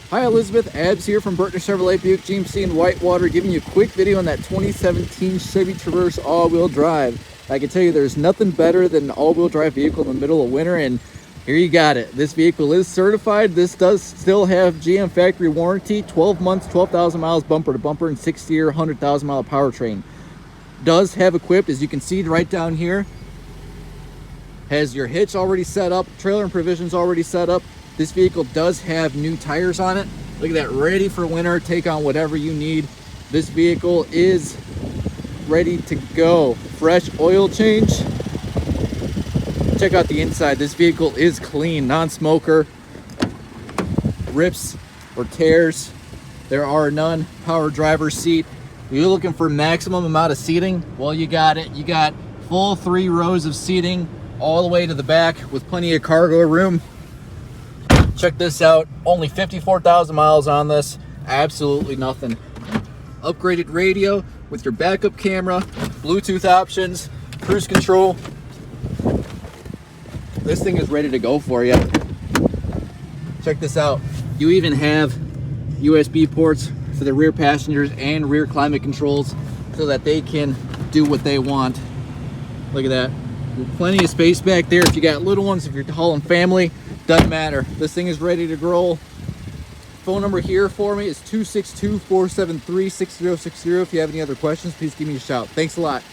Hi Elizabeth, Abs here from Burton Chevrolet Buick GMC in Whitewater, giving you a quick video on that 2017 Chevy Traverse all-wheel drive. I can tell you there's nothing better than an all-wheel drive vehicle in the middle of winter, and here you got it. This vehicle is certified. This does still have GM factory warranty, 12 months, 12,000 miles bumper to bumper, and 6-year, 100,000 mile powertrain. Does have equipped, as you can see right down here, has your hitch already set up, trailer and provisions already set up. This vehicle does have new tires on it. Look at that, ready for winter. Take on whatever you need. This vehicle is ready to go. Fresh oil change. Check out the inside. This vehicle is clean, non-smoker. Rips or tears, there are none. Power driver's seat. You're looking for maximum amount of seating? Well, you got it. You got full 3 rows of seating all the way to the back with plenty of cargo room. Check this out, only 54,000 miles on this, absolutely nothing. Upgraded radio with your backup camera, Bluetooth options, cruise control. This thing is ready to go for you. Check this out, you even have USB ports for the rear passengers and rear climate controls so that they can do what they want. Look at that, plenty of space back there if you got little ones, if you're hauling family. Doesn't matter. This thing is ready to roll. Phone number here for me is 262-473-6060. If you have any other questions, please give me a shout. Thanks a lot.